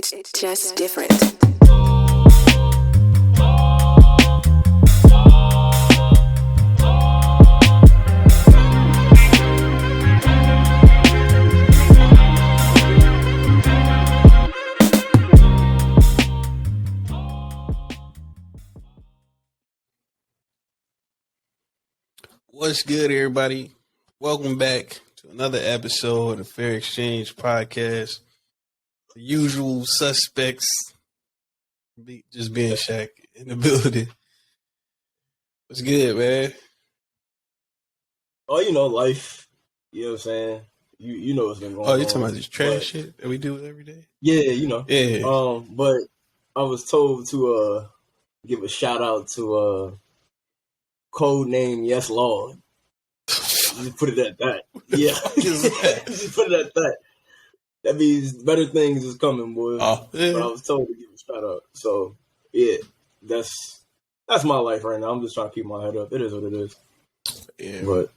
It's just different. What's good, everybody? Welcome back to another episode of the Fair Exchange Podcast. The usual suspects, just being Shaq in the building. What's good, man? Oh, you know, life. You know what I'm saying? You know what's been going on. Oh, you're talking about this trash shit that we do every day? Yeah, you know. Yeah. But I was told to give a shout out to code name Yes Lord. Just put it at that. Yeah. Just put it at that. That means better things is coming, boy. Oh, yeah. But I was told to give a shout out. So yeah, that's my life right now. I'm just trying to keep my head up. It is what it is. Yeah. But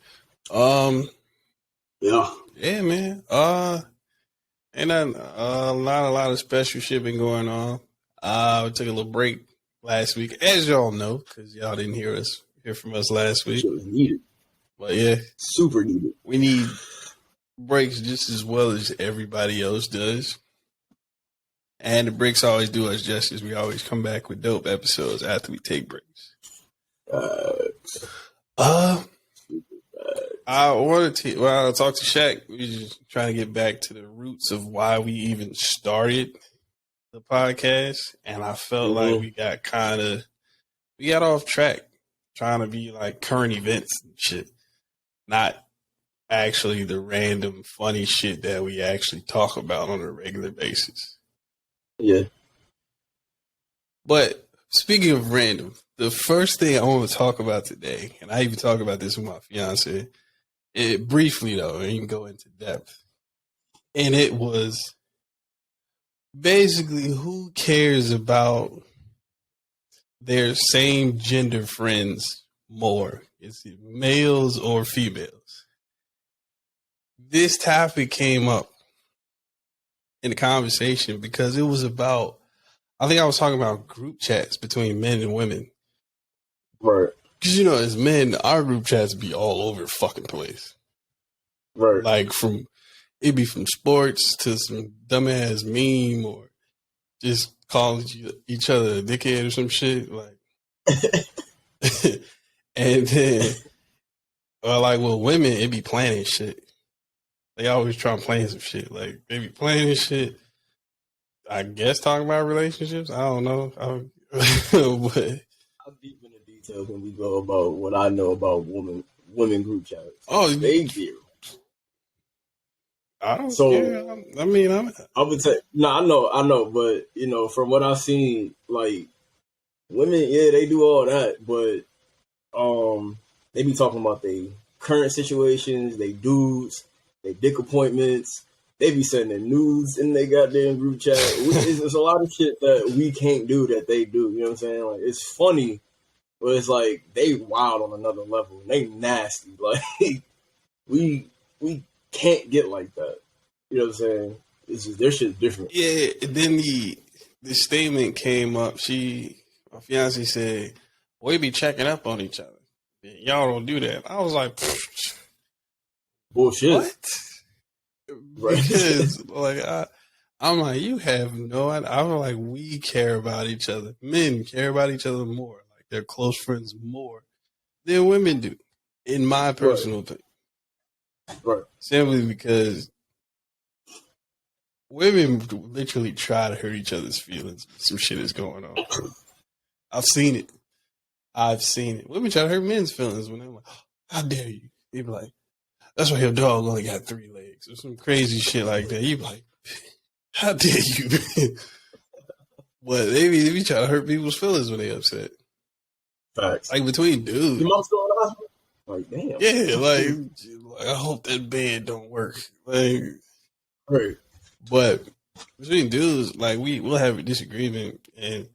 yeah, man. And then not a lot of special shit been going on. We took a little break last week, as y'all know, because y'all didn't hear from us last week. Shit was needed. But yeah, super needed. We need breaks just as well as everybody else does. And the breaks always do us justice. We always come back with dope episodes after we take breaks. I wanted to, I talked to Shaq. We just trying to get back to the roots of why we even started the podcast. And I felt like we got off track trying to be like current events and shit. Not actually the random funny shit that we actually talk about on a regular basis. Yeah. But speaking of random, the first thing I want to talk about today, and I even talk about this with my fiance, briefly though, and you can go into depth. And it was basically who cares about their same gender friends more? Is it males or females? This topic came up in the conversation because it was about, I think I was talking about group chats between men and women. Right. Because, you know, as men, our group chats be all over the fucking place. Right. Like it'd be from sports to some dumbass meme or just calling each other a dickhead or some shit. Like, and then, with women, it be planning shit. They always try to plan some shit. Like, they be planning shit. I guess talking about relationships. I don't know. But I'll deep into details when we go about what I know about women group chats. Oh, they do. I don't care. I mean, I would say no. I know, but you know, from what I've seen, like women, yeah, they do all that, but they be talking about their current situations, they dudes, they dick appointments. They be sending nudes in their goddamn group chat. It's a lot of shit that we can't do that they do. You know what I'm saying? Like, it's funny, but it's like they wild on another level. They nasty. Like we can't get like that. You know what I'm saying? It's just, their shit's different. Yeah. Then the statement came up. My fiance said, "We be checking up on each other. Y'all don't do that." I was like, bullshit. What? Right. Because I'm like, you have no idea. I'm like, we care about each other. Men care about each other more. Like, they're close friends more than women do, in my personal opinion. Right. Simply because women literally try to hurt each other's feelings. Some shit is going on. I've seen it. Women try to hurt men's feelings when they're like, how dare you? They be like, that's why your dog only got 3 legs or some crazy shit like that. You be like, how dare you? But they be trying to hurt people's feelings when they upset. Facts. Like between dudes. Your mom's going to the hospital? Like, damn. Yeah, like I hope that bed don't work. Like, right. But between dudes, like we'll have a disagreement, and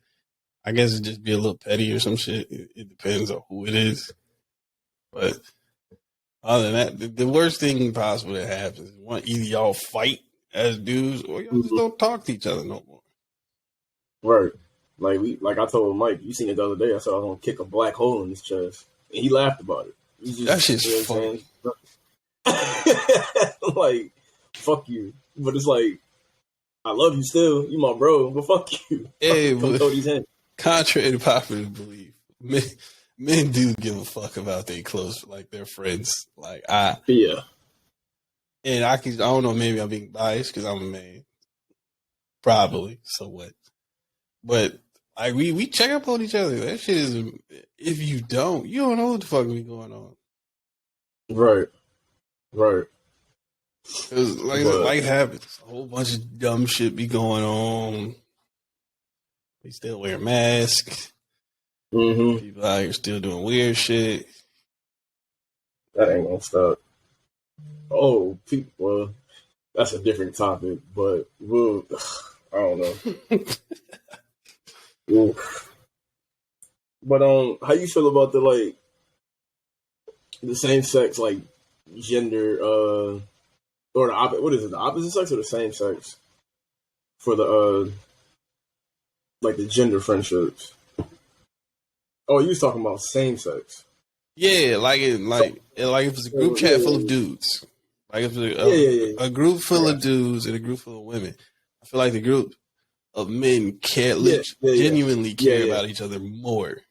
I guess it just be a little petty or some shit. It depends on who it is. But other than that, the worst thing possible that happens is either y'all fight as dudes or y'all just don't talk to each other no more. Right. Like I told Mike, you seen it the other day. I said I was gonna kick a black hole in his chest, and he laughed about it. He That just, shit's you know funny. what I'm saying? Like, fuck you. But it's like, I love you still. You my bro, but fuck you. Hey, Come but throw these hands. contrary to popular belief, men do give a fuck about their close, like their friends. Like Yeah. I don't know, maybe I'm being biased because I'm a man, probably. So what? But like we check up on each other. That shit is. If you don't know what the fuck be going on. Right. Right. Cause like But life happens. A whole bunch of dumb shit be going on. We still wear masks. People out here still doing weird shit. that ain't gonna stop. Oh, people. Well, that's a different topic, but we'll. I don't know. Oof. But how you feel about the same sex gender or the opposite? What is it? The opposite sex or the same sex for the the gender friendships? Oh, you was talking about same sex. Yeah, like if it's a group chat full of dudes, like if it's a group full of dudes and a group full of women, I feel like the group of men genuinely care about each other more.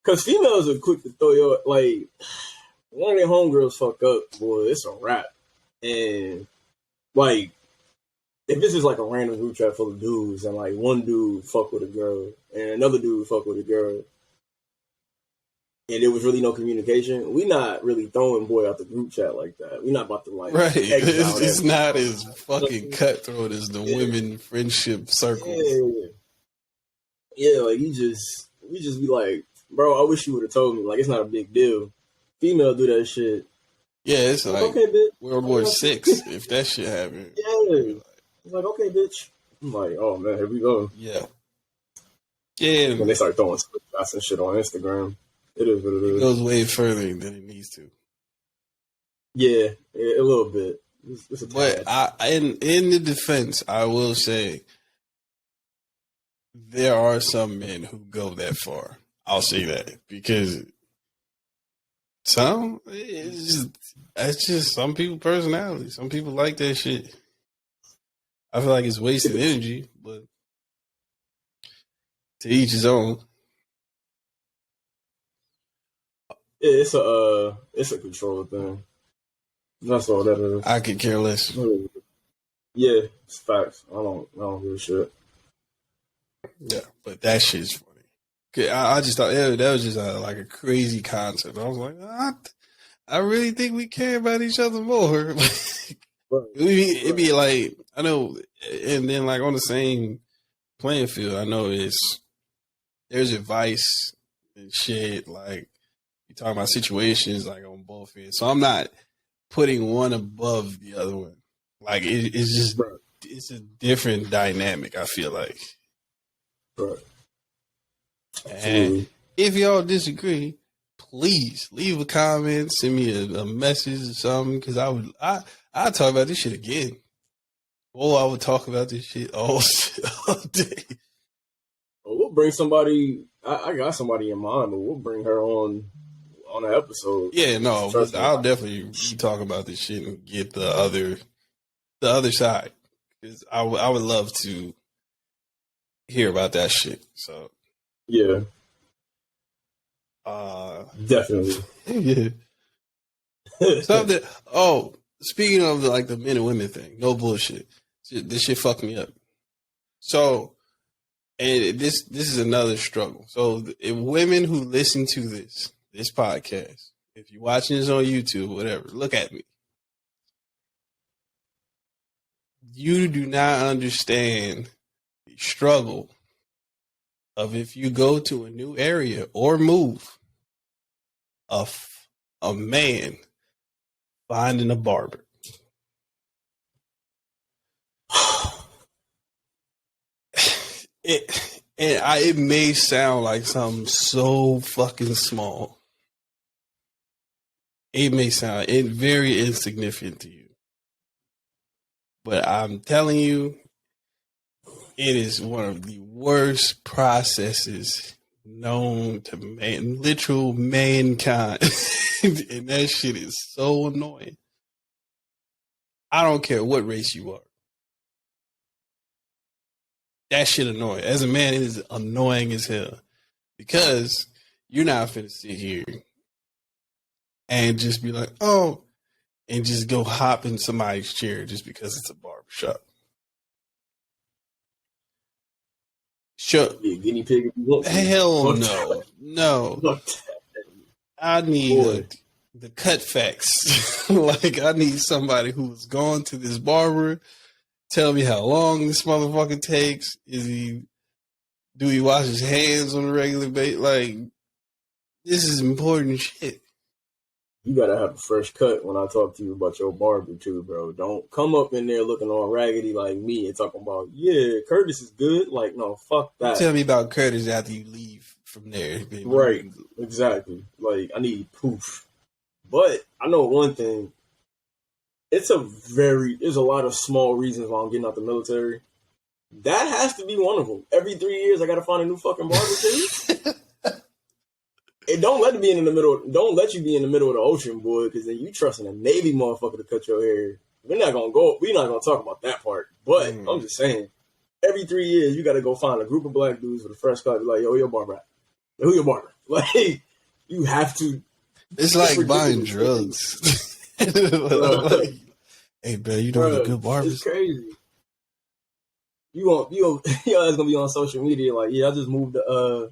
Because females are quick to throw your one of their homegirls fuck up, boy, it's a wrap. And like if this is like a random group chat full of dudes and like one dude fuck with a girl and another dude fuck with a girl and there was really no communication, we not really throwing boy out the group chat like that. We not about to right. It's not as fucking cutthroat as the women friendship circles. Yeah, like we just be like, bro, I wish you would have told me. Like it's not a big deal. Female do that shit. Yeah, it's like okay, bitch. World War VI if that shit happened. Yeah. It's like, okay, bitch. I'm like, oh man, here we go. Yeah. Yeah. When they start throwing screenshots and shit on Instagram. It is what it is. It goes way further than it needs to. Yeah, a little bit. It's but in the defense, I will say there are some men who go that far. I'll say that because it's just some people personality. Some people like that shit. I feel like it's wasted energy, but to each his own. Yeah, it's a control thing. That's all that is. I could care less. Yeah, it's facts. I don't give a shit. Yeah, but that shit's funny. I just thought that was just like a crazy concept. I was like, I really think we care about each other more. It'd be like, I know, and then like on the same playing field, I know there's advice and shit. Like you talking about situations like on both ends. So I'm not putting one above the other one. Like it's just it's a different dynamic. I feel like. Right. And if y'all disagree, please leave a comment, send me a message or something, because I'd talk about this shit again. Oh, I would talk about this shit all day. Well, we'll bring somebody. I got somebody in mind, but we'll bring her on an episode. Yeah, no, but I'll definitely be talking about this shit and get the other side, because I would love to hear about that shit. So yeah, definitely. Yeah. Something. Oh, speaking of like the men and women thing, no bullshit. This shit fucked me up. So, and this is another struggle. So, if women who listen to this podcast, if you're watching this on YouTube, whatever, look at me. You do not understand the struggle of if you go to a new area or move, a man finding a barber. It may sound like something so fucking small. It may sound very insignificant to you. But I'm telling you, It is one of the worst processes known to literal mankind. And that shit is so annoying. I don't care what race you are. That shit annoying. As a man, it is annoying as hell. Because you're not finna sit here and just be like, oh, and just go hop in somebody's chair just because it's a barbershop. Sure. Yeah, guinea pig if you want to. Hell no. No. I need the cut facts. Like, I need somebody who's gone to this barber, tell me how long this motherfucker takes. Do he wash his hands on a regular basis? Like, this is important shit. You gotta have a fresh cut when I talk to you about your barber too, bro. Don't come up in there looking all raggedy like me and talking about, yeah, Curtis is good. Like, no, fuck that. Tell me about Curtis after you leave from there, baby. Right, exactly. Like, I need proof. But I know one thing. There's a lot of small reasons why I'm getting out the military. That has to be one of them. Every 3 years, I gotta find a new fucking barber too. And don't let you be in the middle of the ocean, boy, because then you trusting a Navy motherfucker to cut your hair. We're not gonna talk about that part. But I'm just saying, every 3 years you gotta go find a group of black dudes with a fresh cut. Be like, yo, your barber at? Who your barber? Like, you have to. It's like buying drugs. Like, hey, bro, you know the good barbers? It's crazy. You guys gonna be on social media like, yeah, I just moved to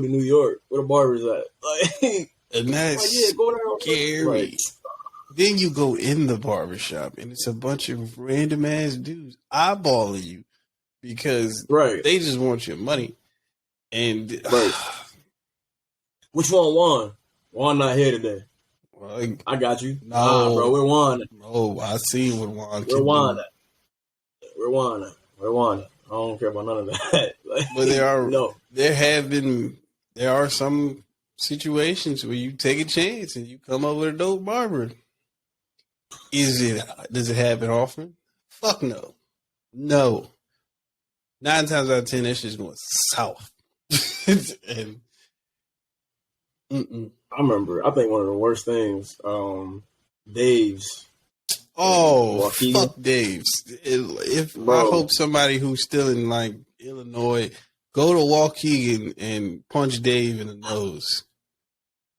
New York. Where the barbers at? Like, and that's like, yeah, go down scary. Like, then you go in the barbershop and it's a bunch of random ass dudes eyeballing you because they just want your money. And which one won? Juan not here today. Well, I got you. No, bro, we're Juan. No, I see what Juan can We're Juan. do. We're Juan. I don't care about none of that. Like, but there are some situations where you take a chance and you come up with a dope barber. Does it happen often? Fuck no. No. 9 times out of 10, that shit's going south. And I remember, I think one of the worst things, Dave's. Oh, fuck Dave's. I hope somebody who's still in like Illinois go to Waukegan and punch Dave in the nose.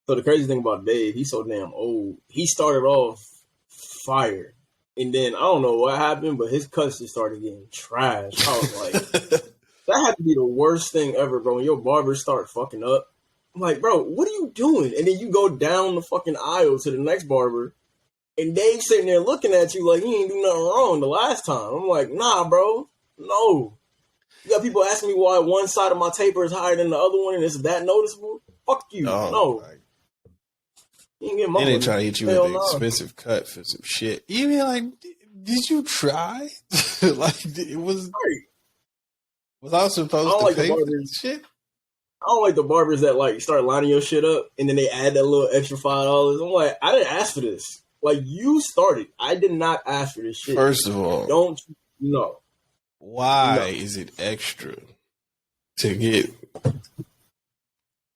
So the crazy thing about Dave, he's so damn old. He started off fire. And then I don't know what happened, but his cuts just started getting trashed. I was like, that had to be the worst thing ever, bro. When your barbers start fucking up. I'm like, bro, what are you doing? And then you go down the fucking aisle to the next barber, and Dave's sitting there looking at you like he ain't do nothing wrong the last time. I'm like, nah, bro, no. You got people asking me why one side of my taper is higher than the other one, and it's that noticeable? Fuck you. No. You ain't getting my money. They try to hit you with an expensive cut for some shit. You mean like, did you try? Like, it was. Was I supposed to pay for this shit? I don't like the barbers that like start lining your shit up and then they add that little extra $5. I'm like, I didn't ask for this. Like, you started. I did not ask for this shit. First of all, don't you know? Why is it extra to get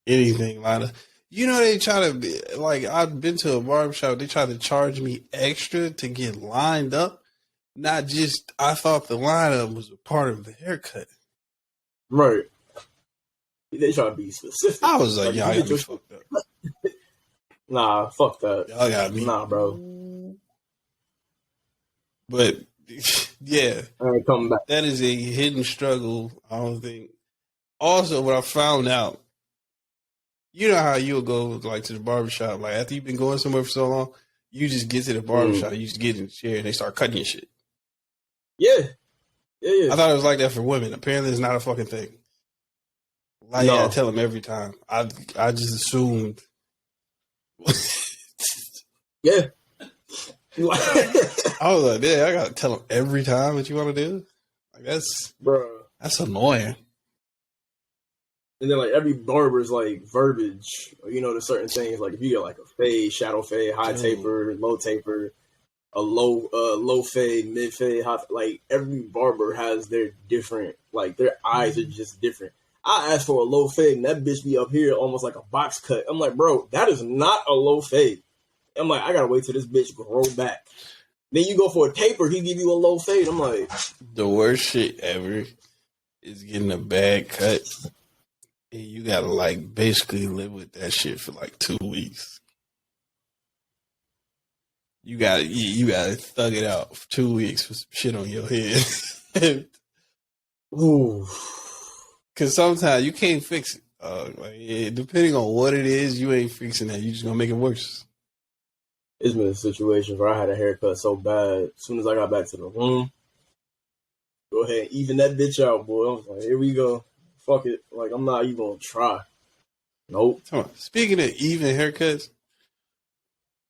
anything lined up? You know, they try to be like, I've been to a barbershop, they try to charge me extra to get lined up. Not just, I thought the lineup was a part of the haircut. Right. They try to be specific. I was like, y'all got me fucked up. Nah, fuck that. Y'all got me. Nah, bro. But, yeah. I ain't coming back. That is a hidden struggle, I don't think. Also, what I found out, you know how you'll go like to the barbershop, like after you've been going somewhere for so long, you just get to the barbershop, you just get in the chair and they start cutting your shit. Yeah. Yeah. I thought it was like that for women. Apparently it's not a fucking thing. Like, no. Yeah, I tell them every time. I just assumed. Yeah. I was like, yeah, I gotta tell them every time what you want to do. Like, that's annoying. And then like every barber's like verbiage, you know, to certain things. Like if you get like a fade, shadow fade, high taper, low taper, a low fade, mid fade, hot. Like every barber has their different, like their eyes are just different. I asked for a low fade, and that bitch be up here almost like a box cut. I'm like, bro, that is not a low fade. I'm like, I gotta wait till this bitch grow back. Then you go for a taper, he give you a low fade. I'm like, the worst shit ever is getting a bad cut, and you gotta like basically live with that shit for like 2 weeks. You gotta thug it out for 2 weeks with some shit on your head. ooh. Cause sometimes you can't fix it. Depending on what it is, you ain't fixing that. You just gonna make it worse. It's been a situation where I had a haircut so bad. As soon as I got back to the room, go ahead and even that bitch out, boy. I was like, here we go. Fuck it. Like, I'm not even gonna try. Nope. Speaking of even haircuts,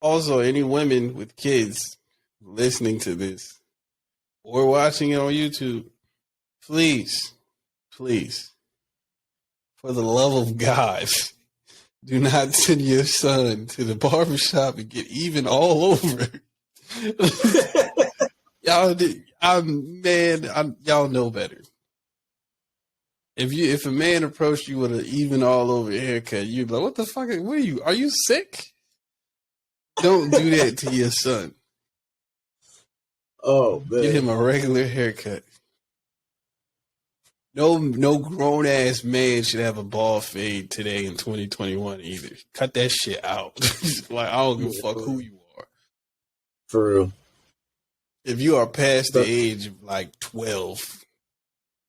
also any women with kids listening to this or watching it on YouTube, please, for the love of God, do not send your son to the barbershop and get even all over. Y'all know better. If a man approached you with an even all over haircut, you'd be like, "What the fuck? What are you? Are you sick?" Don't do that to your son. Oh man, get him a regular haircut. No grown ass man should have a bald fade today in 2021 either. Cut that shit out. Like, I don't give a fuck who you are. For real. If you are past the age of like 12,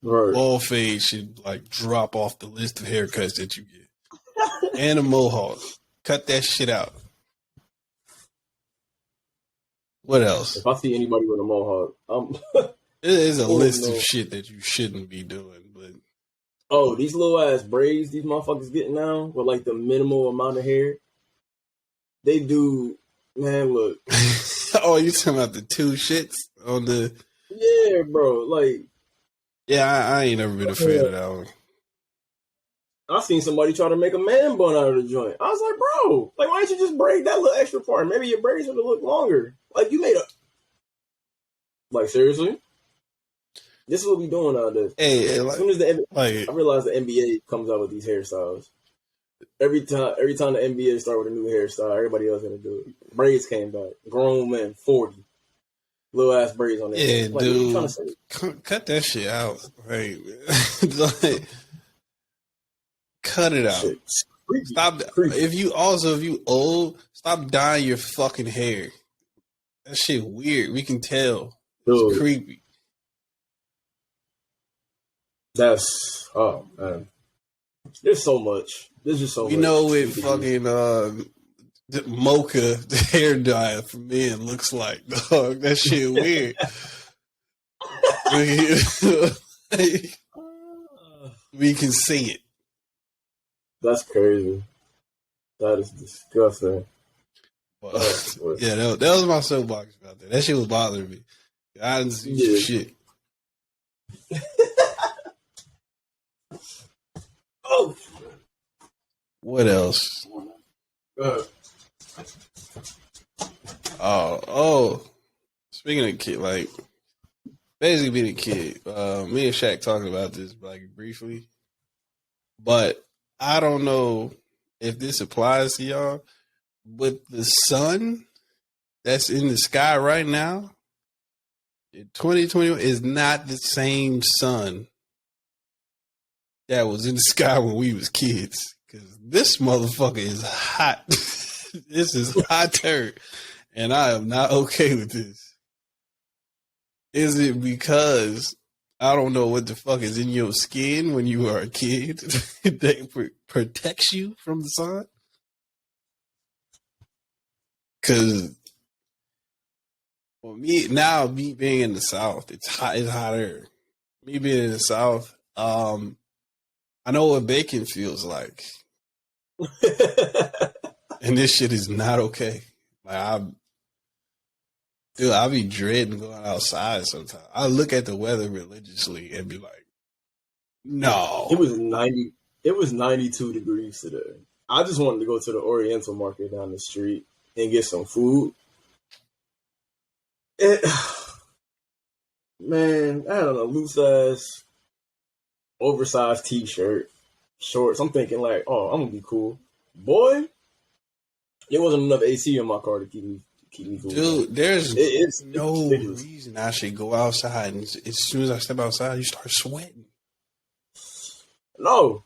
right, bald fade should like drop off the list of haircuts that you get. And a mohawk. Cut that shit out. What else? If I see anybody with a mohawk, there's a list of shit that you shouldn't be doing, but these little ass braids these motherfuckers getting now with like the minimal amount of hair. They do, man. Look. Oh, you talking about the two shits on the? Yeah, bro. Like, yeah, I ain't never been a fan of that one. I seen somebody try to make a man bun out of the joint. I was like, bro, like, why don't you just braid that little extra part? Maybe your braids would have looked longer. Like, you made a. Like, seriously? This is what we doing nowadays. Hey, as soon as I realize the NBA comes out with these hairstyles. Every time the NBA start with a new hairstyle, everybody else gonna do it. Braids came back. Grown men, 40. Little ass braids on their head. Like, dude, cut that shit out. Right? Like, cut it out. Shit. Stop. If you old, stop dyeing your fucking hair. That shit weird. We can tell. Dude. It's creepy. That's man. There's so much. There's just so much. You know what fucking mocha hair dye for men looks like, dog. That shit weird. We can see it. That's crazy. That is disgusting. Yeah, that was my soapbox about that. That shit was bothering me. I didn't see some shit. Oh. What else? Oh. Speaking of kid, like basically being a kid, me and Shaq talking about this like briefly, but I don't know if this applies to y'all. But the sun that's in the sky right now in 2021 is not the same sun that was in the sky when we was kids. Because this motherfucker is hot. This is hotter. And I am not okay with this. Is it because I don't know what the fuck is in your skin when you are a kid that protects you from the sun? Because me being in the South, it's hotter. Me being in the South, I know what bacon feels like. And this shit is not okay. Like, I be dreading going outside sometimes. I look at the weather religiously and be like, no. It was 92 degrees today. I just wanted to go to the Oriental Market down the street and get some food. It, man, I had on a loose ass, oversized T-shirt, shorts. I'm thinking like, oh, I'm gonna be cool, boy. There wasn't enough AC in my car to keep me cool. Dude, there's it's no ridiculous. reason I should go outside, and as soon as I step outside, you start sweating. No.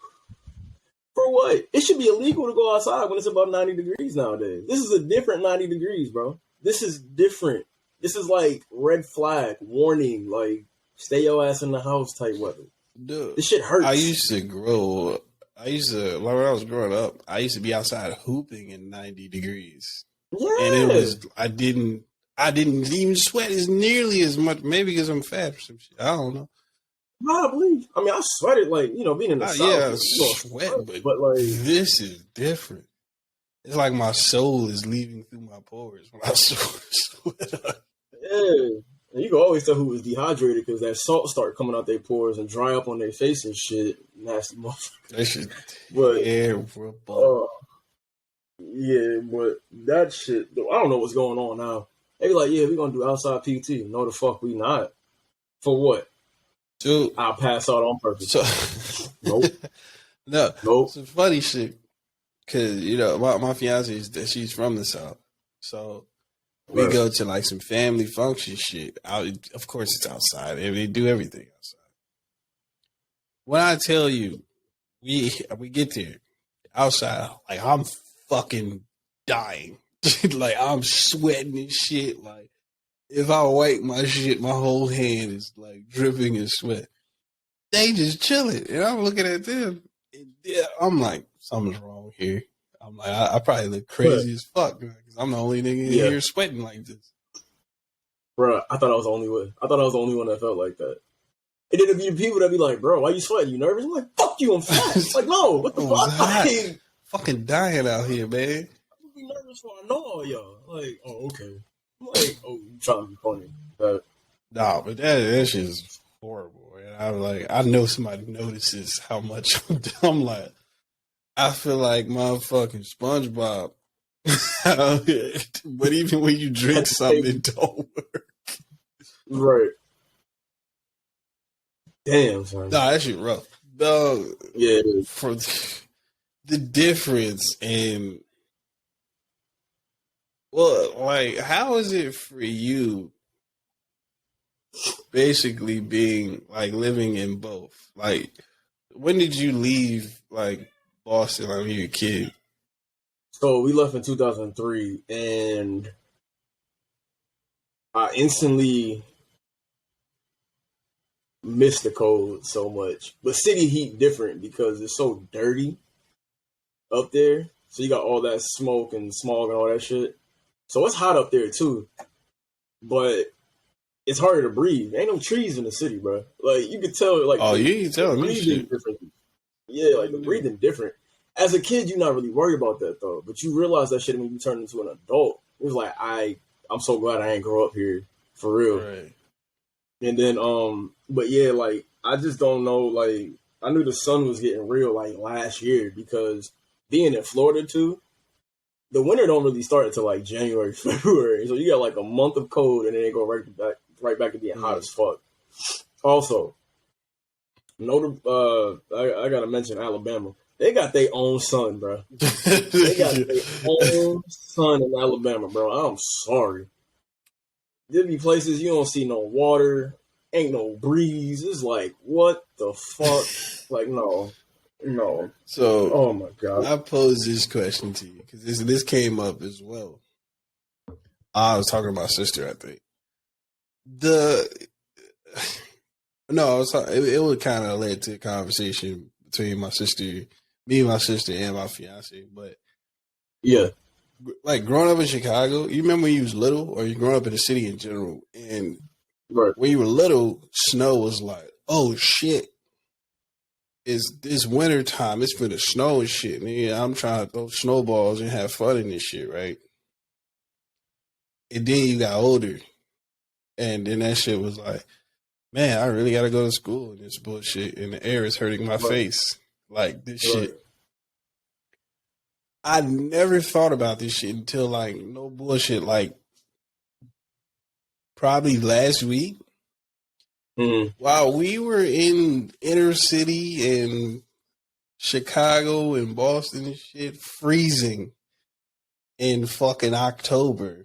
For what? It should be illegal to go outside when it's about 90 degrees nowadays. This is a different 90 degrees, bro. This is different. This is like red flag, warning, like stay your ass in the house type weather. Dude, this shit hurts. Like when I was growing up, I used to be outside hooping in 90 degrees. Yeah. And it was, I didn't even sweat as nearly as much, maybe because I'm fat or some shit. I don't know. Probably. I mean, I sweated like, being in the South. Yeah, sweat, but like this is different. It's like my soul is leaving through my pores when I sweat. Yeah. And you can always tell who was dehydrated because that salt start coming out their pores and dry up on their face and shit. Nasty motherfucker. That shit terrible. Yeah, but that shit, I don't know what's going on now. They be like, yeah, we're going to do outside PT. No, the fuck we not. For what? Dude. I'll pass out on purpose. Nope. Nope. Some funny shit. Because, my fiance, she's from the South. So we go to like some family function shit. Of course, it's outside. They do everything outside. When I tell you, we get there outside, like I'm fucking dying. Like I'm sweating and shit. Like if I wipe my shit, my whole hand is like dripping in sweat. They just chilling, and I'm looking at them. And I'm like, something's wrong here. I'm like, I probably look crazy as fuck because I'm the only nigga in here sweating like this. Bro, I thought I was the only one. I thought I was the only one that felt like that. And then there'd be people that be like, bro, why you sweating? You nervous? I'm like, fuck you, I'm fat. Like, no, what the fuck? Fucking dying out here, man. I'm be nervous for I know all y'all. Like, oh, okay. I'm like, oh, you trying to be funny. But but that shit is horrible. And I'm like, I know somebody notices how much I'm like, I feel like motherfucking SpongeBob. But even when you drink something, it don't work. Right. Damn, son. Nah, that shit rough. Dog, yeah. For the difference in, well, like, how is it for you basically being, like, living in both? Like, when did you leave, like, Boston when you were a kid? So we left in 2003, and I instantly missed the cold so much. But city heat different because it's so dirty up there. So you got all that smoke and smog and all that shit. So it's hot up there too. But it's harder to breathe. Ain't no trees in the city, bro. Like you could tell, like you can tell me shit. Different. Yeah, like the breathing different. As a kid, you're not really worried about that though. But you realize that shit when you turn into an adult. It was like I'm so glad I ain't grow up here for real. Right. And then but yeah, like I just don't know, like I knew the sun was getting real like last year because being in Florida too, the winter don't really start until like January, February. So you got like a month of cold and then they go right back to being hot as fuck. Also, I gotta mention Alabama. They got their own sun, bro. They got their own sun in Alabama, bro. I'm sorry. There be places you don't see no water, ain't no breeze. It's like, what the fuck? Like, no. So, oh my god, I posed this question to you because this came up as well. I was talking to my sister, I think. It would kind of led to a conversation between me and my sister, and my fiance. But yeah, like growing up in Chicago, you remember when you was little, or you growing up in the city in general, and right. when you were little, snow was like, oh shit. It's winter time. It's finna snow and shit. Man, I'm trying to throw snowballs and have fun in this shit, right? And then you got older, and then that shit was like, man, I really gotta go to school and this bullshit, and the air is hurting my face. Like this shit. I never thought about this shit until like no bullshit, like probably last week. While we were in inner city and Chicago and Boston and shit, freezing in fucking October,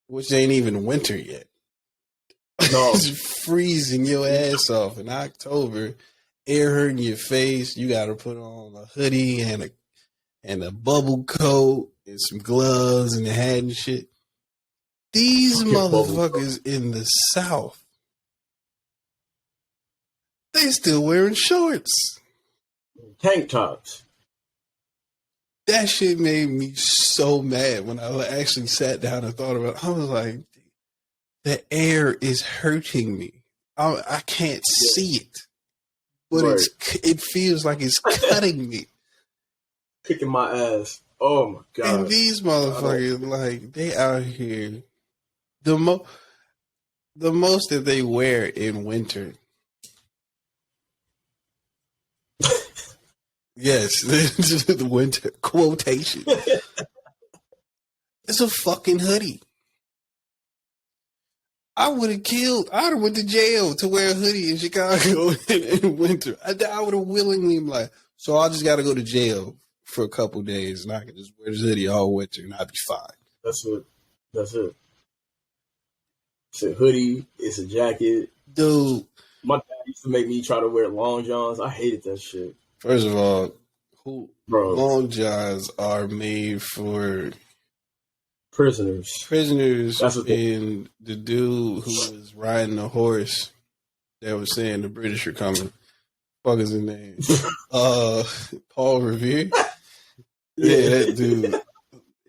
which ain't even winter yet. No. It's freezing your ass off in October, air hurting your face. You got to put on a hoodie and a bubble coat and some gloves and a hat and shit. These motherfuckers in the South, they still wearing shorts. Tank tops. That shit made me so mad when I actually sat down and thought about it. I was like, the air is hurting me. I can't see it, but it feels like it's cutting me. Kicking my ass. Oh my God. And these motherfuckers, like, they out here. The most that they wear in winter. Yes, the winter quotation. It's a fucking hoodie. I would have killed. I'd have went to jail to wear a hoodie in Chicago in winter. I would have willingly been like, so I just got to go to jail for a couple days, and I can just wear this hoodie all winter, and I'll be fine. That's it. It's a hoodie. It's a jacket. Dude. My dad used to make me try to wear long johns. I hated that shit. First of all, long johns are made for prisoners. And the dude who was riding the horse that was saying the British are coming. Fuck is his name? Paul Revere. Yeah, that dude.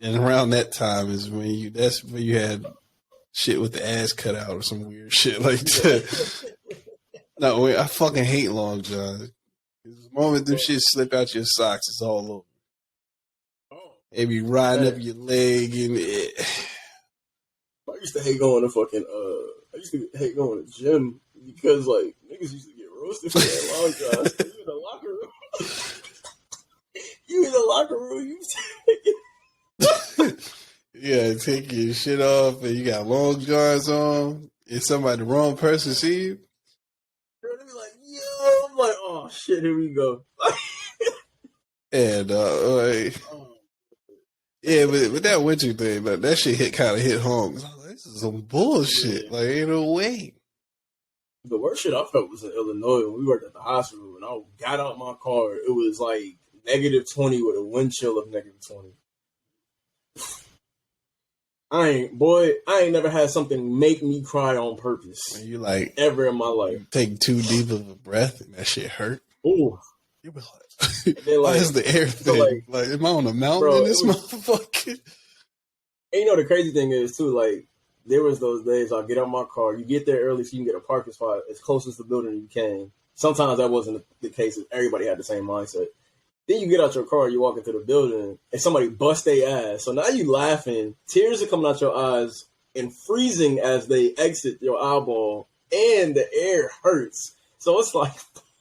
And around that time is when you had shit with the ass cut out or some weird shit like that. No, I fucking hate long johns. The moment them shit slip out your socks, it's all over. They be riding up your leg and I used to hate going to fucking hate going to the gym because like niggas used to get roasted for that long johns. You in the locker room. Yeah, take your shit off and you got long johns on. If somebody, the wrong person see you, they be like, yo, I'm like, oh shit, here we go. And yeah, but with that winter thing, like, that shit kind of hit home. I was like, this is some bullshit. Yeah. Like, ain't no way. The worst shit I felt was in Illinois when we worked at the hospital, and I got out my car. It was like -20 with a wind chill of -20. I ain't never had something make me cry on purpose. You like ever in my life. Take too deep of a breath and that shit hurt. Ooh. You be like, why is the air thing? Like, am I on a mountain in this motherfucker? And you know the crazy thing is too, like, there was those days I'll get out my car, you get there early so you can get a parking spot as close as the building you can. Sometimes that wasn't the case. Everybody had the same mindset. Then you get out your car, you walk into the building, and somebody busts their ass. So now you laughing, tears are coming out your eyes, and freezing as they exit your eyeball, and the air hurts. So it's like,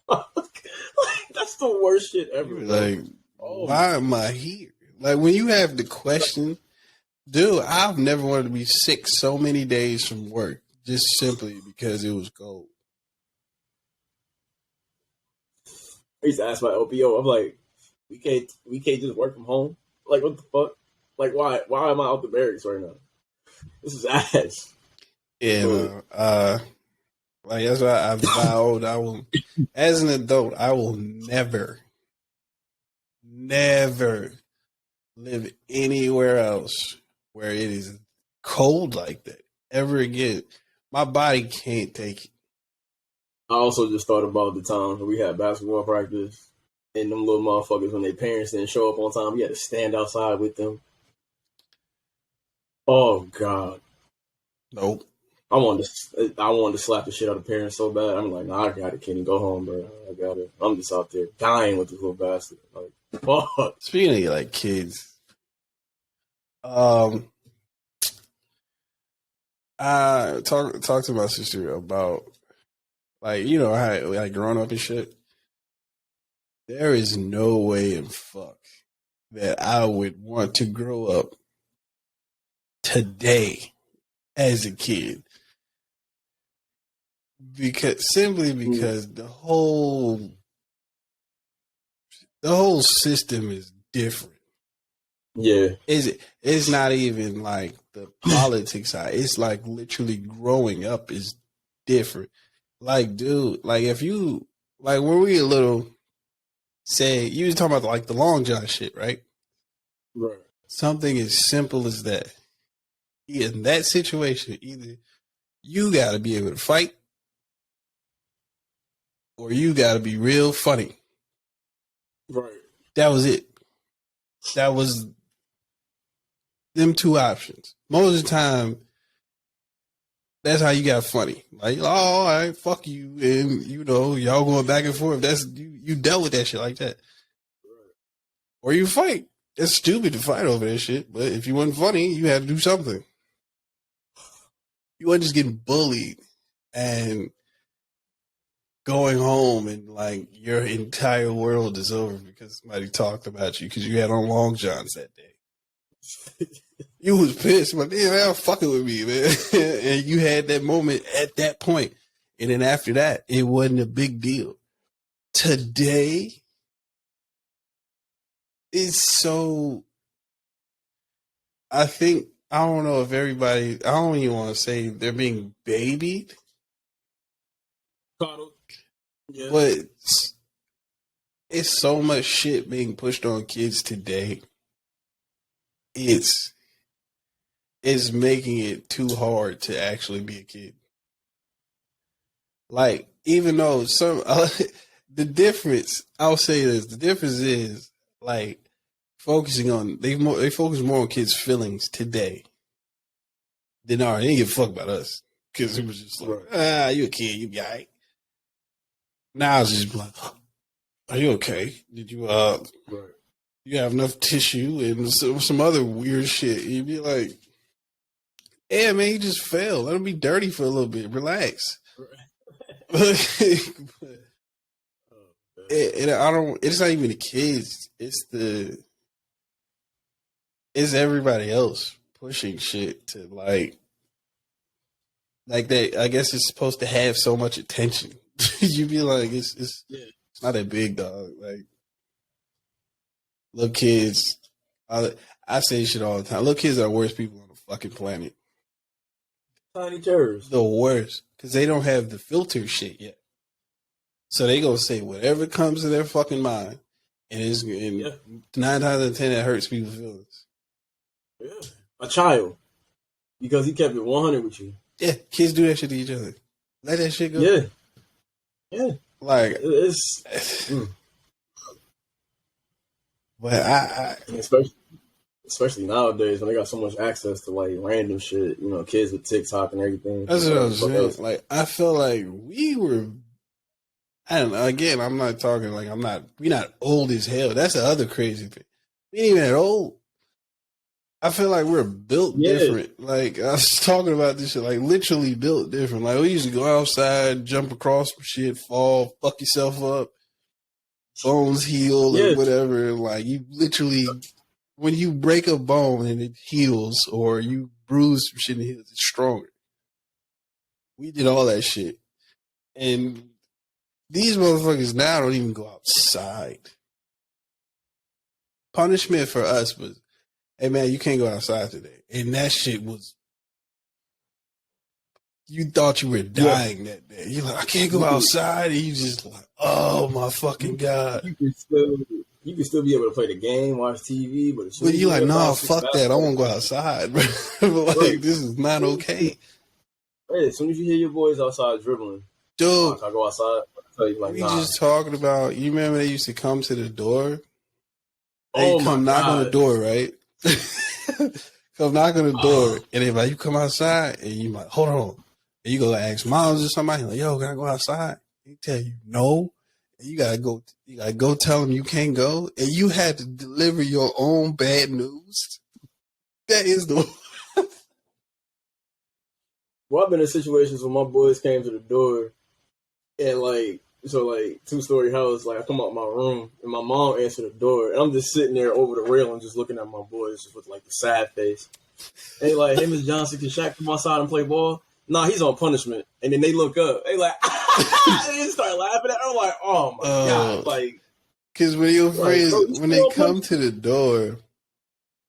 fuck, like that's the worst shit ever. Like, why am I here? Like, when you have the question, dude, I've never wanted to be sick so many days from work, just simply because it was cold. I used to ask my OPO, I'm like, we can't just work from home. Like, what the fuck? Like, why am I out the barracks right now? This is ass. Yeah, like that's why I vowed I will, as an adult, I will never live anywhere else where it is cold like that ever again. My body can't take it. I also just thought about the times when we had basketball practice. And them little motherfuckers, when their parents didn't show up on time, we had to stand outside with them. Oh God, nope. I wanted to slap the shit out of parents so bad. I'm like, nah, I got it, Kenny. Go home, bro. I got it. I'm just out there dying with this little bastard. Like, fuck. Speaking of like kids, I talked to my sister about, like, you know, how like growing up and shit. There is no way in fuck that I would want to grow up today as a kid. Because the whole system is different. Yeah. It's not even like the politics side. It's like literally growing up is different. Like, dude, like if you like when we were little, say you was talking about like the long john shit, right? Right. Something as simple as that. In that situation, either you gotta be able to fight or you gotta be real funny. Right. That was it. That was them two options. Most of the time, that's how you got funny. Like, oh, all right, fuck you, and y'all going back and forth. That's you dealt with that shit like that, or you fight. It's stupid to fight over that shit, but if you wasn't funny, you had to do something. You weren't just getting bullied and going home and like your entire world is over because somebody talked about you because you had on long johns that day. You was pissed, but man, fucking with me, man. And you had that moment at that point. And then after that, it wasn't a big deal. Today is so, I don't know if everybody, I don't even want to say they're being babied. Yeah. But it's so much shit being pushed on kids today. It's making it too hard to actually be a kid. Like, even though the difference, I'll say this, the difference is like focusing on, they focus more on kids' feelings today than they didn't give a fuck about us. Cause it was just like, you a kid, you be all right. Now it's just like, are you okay? Did you, you have enough tissue and some other weird shit? You'd be like, yeah, man, you just fell. Let him be dirty for a little bit. Relax. It's not even the kids. It's everybody else pushing shit to like that. I guess it's supposed to have so much attention. You be like, it's not that big, dog. Like, little kids, I say shit all the time. Little kids are the worst people on the fucking planet. Tiny terrorists. The worst. Because they don't have the filter shit yet. So they gonna say whatever comes to their fucking mind. And 9 times out of 10 it hurts people's feelings. Yeah. A child. Because he kept it 100 with you. Yeah, kids do that shit to each other. Let that shit go. Yeah. Yeah. Like, it's but I especially nowadays when they got so much access to like random shit, kids with TikTok and everything. That's what I was saying. Like, I feel like we were, I don't know, again, I'm not talking like we're not old as hell. That's the other crazy thing. We ain't even that old. I feel like we're built different. Like, I was talking about this shit, like literally built different. Like, we used to go outside, jump across some shit, fall, fuck yourself up, bones heal or whatever. Like, you literally, when you break a bone and it heals or you bruise some shit and it heals, it's stronger. We did all that shit. And these motherfuckers now don't even go outside. Punishment for us was, hey man, you can't go outside today. And that shit was, you thought you were dying that day. You're like, I can't go outside. And you just like, oh my fucking God. You can still be able to play the game, watch TV, but you're like, nah, fuck that. I won't go outside, bro. Like, this is not okay. Hey, as soon as you hear your boys outside dribbling, dude, I go outside. I tell you, like, we just talking about, you remember they used to come to the door? They come knock on the door, right? Come knock on the door, and they're like, you come outside, and you like, hold on. And you go ask moms or somebody, like, yo, can I go outside? They tell you no. And you gotta go tell them you can't go, and you had to deliver your own bad news. That is the Well, I've been in situations where my boys came to the door, and like 2-story house, like I come out my room and my mom answered the door, and I'm just sitting there over the rail and just looking at my boys just with like the sad face. Hey, like him and Johnson can Shaq come outside and play ball. Nah, he's on punishment. And then they look up. They like, and they start laughing at. I'm like, oh my god, like. Because when your friends, bro, when they come to the door,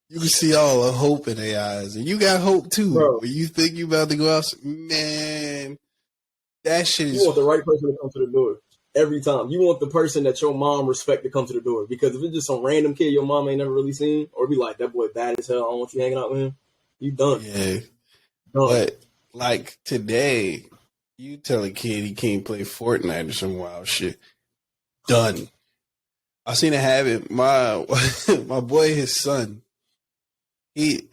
you can see all the hope in their eyes, and you got hope too. Bro. When you think you about to go out, man, that shit is. You want the right person to come to the door every time. You want the person that your mom respect to come to the door. Because if it's just some random kid your mom ain't never really seen, or be like, that boy bad as hell, I don't want you hanging out with him, you done. Yeah. Done. But like today, you tell a kid he can't play Fortnite or some wild shit. Done. I seen it happen. My boy, his son, he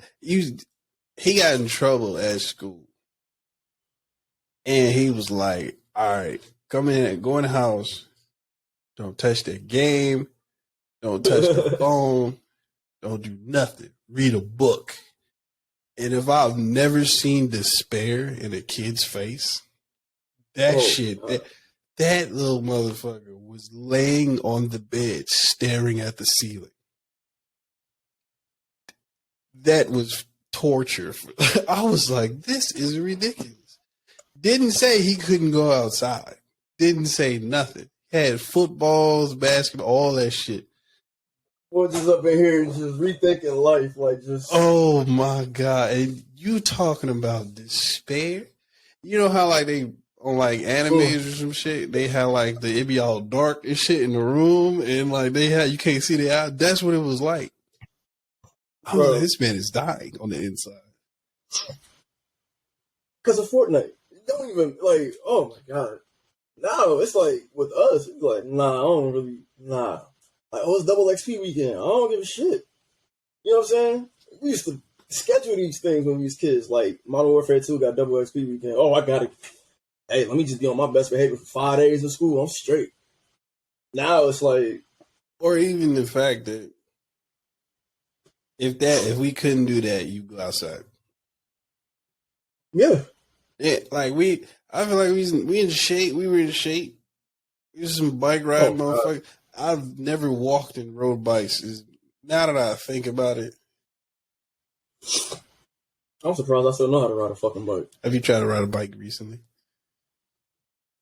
got in trouble at school, and he was like, "All right, come in, go in the house. Don't touch that game. Don't touch the phone. Don't do nothing. Read a book." And if I've never seen despair in a kid's face, that that little motherfucker was laying on the bed staring at the ceiling. That was torture. I was like, this is ridiculous. Didn't say he couldn't go outside. Didn't say nothing. Had footballs, basketball, all that shit. Boy, just up in here just rethinking life, like just. Oh my god! And you talking about despair? You know how like they on like animes or some shit, they have like it be all dark and shit in the room, and like you can't see the eye. That's what it was like. I was like, this man is dying on the inside because of Fortnite. Don't even like. Oh my god! Now it's like with us, it's like nah, I don't really nah. Like, oh, it's double XP weekend. I don't give a shit. You know what I'm saying? We used to schedule these things when we was kids. Like Modern Warfare 2 got double XP weekend. Oh, I got it. Hey, let me just be on my best behavior for 5 days in school. I'm straight. Now it's like, or even the fact that if we couldn't do that, you go outside. Yeah, like I feel like we in shape. We were in shape. We was some bike riding, motherfucker. I've never walked and rode bikes. Now that I think about it, I'm surprised I still know how to ride a fucking bike. Have you tried to ride a bike recently?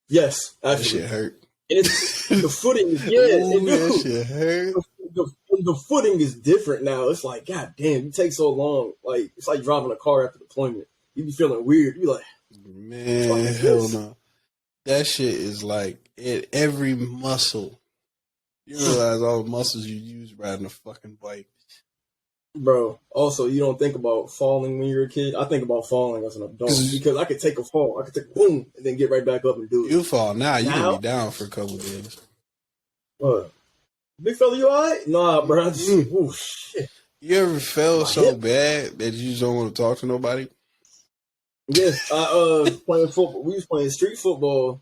Yes, actually. That shit hurt. And it's, the footing is that shit hurt. The footing is different now. It's like, god damn, you take so long. Like it's like driving a car after deployment. You be feeling weird. You be like, man, hell no. That shit is like every muscle. You realize all the muscles you use riding a fucking bike. Bro, also, you don't think about falling when you're a kid. I think about falling as an adult because I could take a fall. I could take boom and then get right back up and do it. You fall now, you can be down for a couple of days. What? Big fella, you alright? Nah, bro. Ooh, shit. You ever fell so bad that you just don't want to talk to nobody? Yes, I playing football. We was playing street football,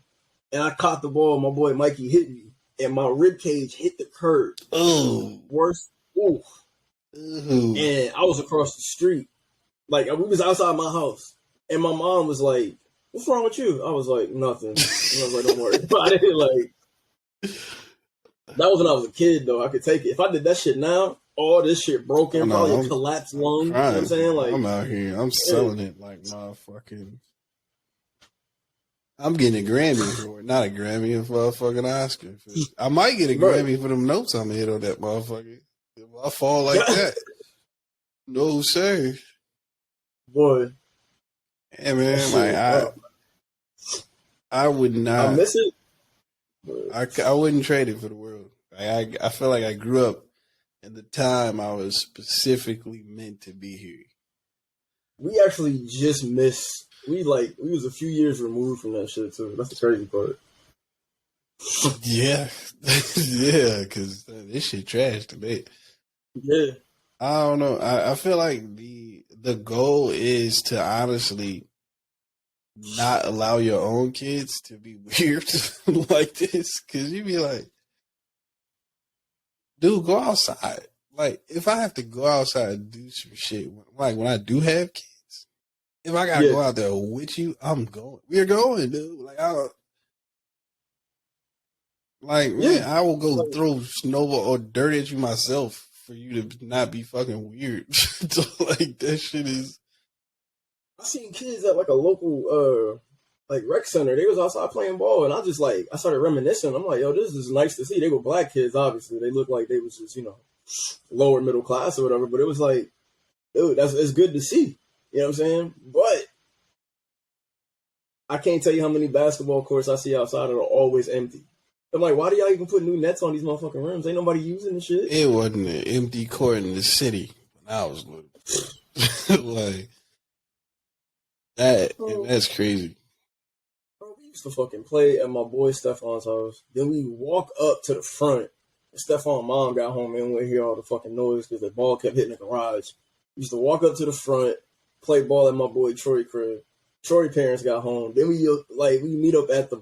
and I caught the ball. My boy Mikey hit me, and my rib cage hit the curb. Oh, worse. Ooh. Ooh. And I was across the street, like we was outside my house, and my mom was like, "What's wrong with you?" I was like, "Nothing." And I was like, "Don't worry about it." Like that was when I was a kid, though. I could take it. If I did that shit now, all this shit broken, probably collapsed lungs. You know what I'm saying? Like I'm out here, I'm selling it like motherfucking. I'm getting a Grammy for it, not a Grammy, a motherfucking Oscar. I might get a Grammy for them notes I'm gonna hit on that motherfucker. If I fall like that, no sir, boy. Hey man, like I would not. I miss it. I wouldn't trade it for the world. I feel like I grew up in the time I was specifically meant to be here. We actually just missed. We was a few years removed from that shit too. That's the crazy part. Yeah, yeah, because this shit trash to me. Yeah, I don't know. I feel like the goal is to honestly not allow your own kids to be weird like this, because you be like, dude, go outside. Like, if I have to go outside and do some shit, like when I do have kids, if I gotta go out there with you, I'm going. We're going, dude. Like, man, I will go throw snowball or dirt at you myself for you to not be fucking weird. Like that shit is. I seen kids at like a local like rec center. They was outside playing ball, and I started reminiscing. I'm like, yo, this is nice to see. They were black kids, obviously. They looked like they was just lower middle class or whatever. But it was like, dude, it's good to see. You know what I'm saying? But I can't tell you how many basketball courts I see outside that are always empty. I'm like, why do y'all even put new nets on these motherfucking rims? Ain't nobody using the shit. It wasn't an empty court in the city when I was little. Like that, and that's crazy. Bro, we used to fucking play at my boy Stefan's house. Then we walk up to the front. Stefan's mom got home and we hear all the fucking noise because the ball kept hitting the garage. We used to walk up to the front, play ball at my boy Troy crib. Troy parents got home. Then we meet up at the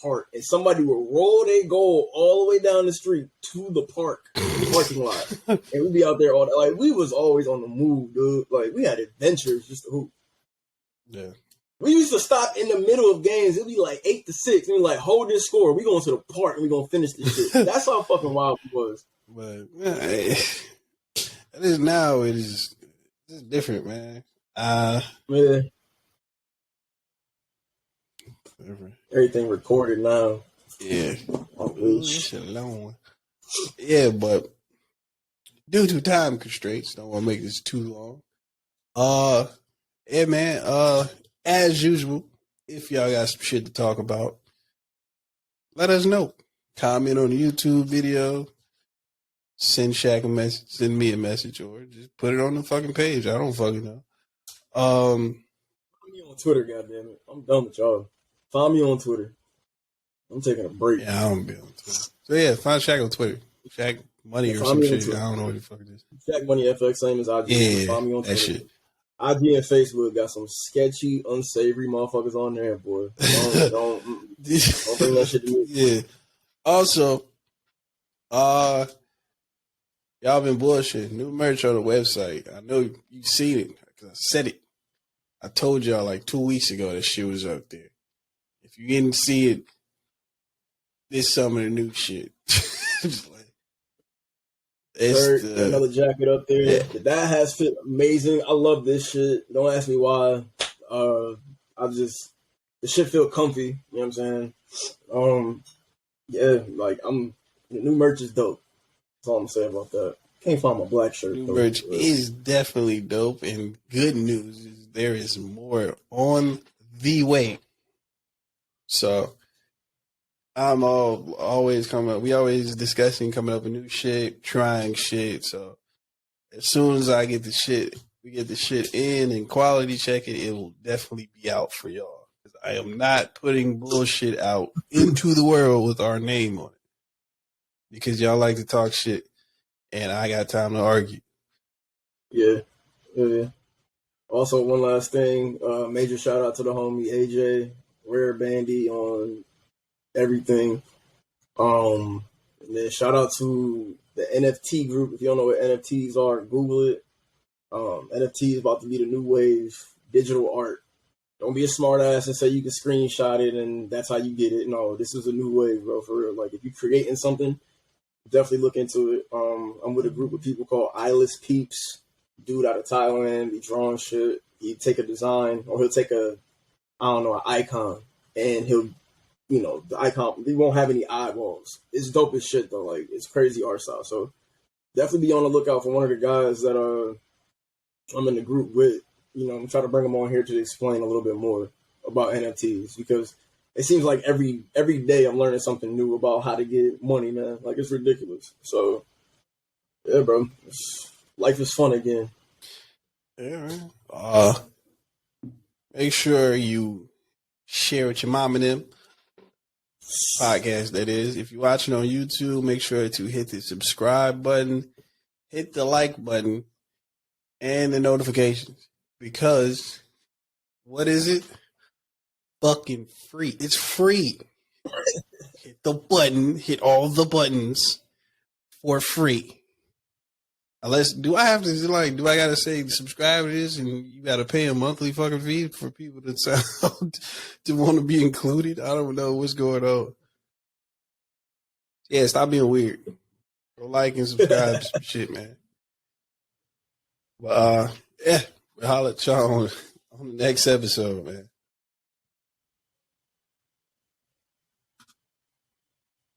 park, and somebody would roll their goal all the way down the street to the parking lot, and we'd be out there all day. Like we was always on the move, dude. Like we had adventures just to hoop. Yeah. We used to stop in the middle of games. It'd be like 8-6, and we like hold this score. We going to the park and we gonna finish this shit. That's how fucking wild it was. But it is now. It's different, man. Yeah. Everything recorded now. Yeah. Alone. Yeah, but due to time constraints, don't want to make this too long. Yeah, man. As usual, if y'all got some shit to talk about, let us know. Comment on the YouTube video. Send Shaq a message. Send me a message, or just put it on the fucking page. I don't fucking know. Find me on Twitter, goddammit. I'm done with y'all. Find me on Twitter. I'm taking a break. Yeah, I don't be on Twitter. So yeah, find Shaq on Twitter. Shaq Money or some shit. I don't know what the fuck it is. Shaq Money FX, same as IG. Yeah, find me on Twitter. That shit. IG and Facebook got some sketchy, unsavory motherfuckers on there, boy. Don't bring that shit to me. Yeah. Also, y'all been bullshitting. New merch on the website. I know you seen it because I said it. I told y'all like 2 weeks ago that shit was up there. If you didn't see it, this some of the new shit. Another jacket up there. Yeah. That has fit amazing. I love this shit. Don't ask me why. The shit feel comfy. You know what I'm saying? Yeah, like the new merch is dope. That's all I'm saying about that. Can't find my black shirt. New merch is definitely dope, and good news is there is more on the way. So I'm always coming up. We always discussing coming up with new shit, trying shit. So as soon as I get the shit, we get the shit in and quality check it, it will definitely be out for y'all. Because I am not putting bullshit out into the world with our name on it. Because y'all like to talk shit, and I got time to argue. Yeah. Also, one last thing, major shout out to the homie AJ, Rare Bandy on everything. And then shout out to the NFT group. If you don't know what NFTs are, Google it. NFT is about to be the new wave, digital art. Don't be a smart ass and say you can screenshot it and that's how you get it. No, this is a new wave, bro, for real. Like if you're creating something, definitely look into it. I'm with a group of people called Eyeless Peeps. Dude out of Thailand, be drawing shit. He'd take a design or he'll take an icon and he'll, the icon, he won't have any eyeballs. It's dope as shit though. Like it's crazy art style. So definitely be on the lookout for one of the guys that I'm in the group with. I'm trying to bring them on here to explain a little bit more about NFTs because it seems like every day I'm learning something new about how to get money, man. Like it's ridiculous. So yeah, bro, life is fun again. Yeah, man. Make sure you share with your mom and them. Podcast, that is. If you're watching on YouTube, make sure to hit the subscribe button, hit the like button, and the notifications. Because, what is it? Fucking free. It's free. Hit the button, hit all the buttons for free. Unless, do I gotta say subscribe to this and you gotta pay a monthly fucking fee for people to sound, to want to be included? I don't know what's going on. Yeah, stop being weird. Go like and subscribe to some shit, man. But yeah, we'll holler at y'all on the next episode, man.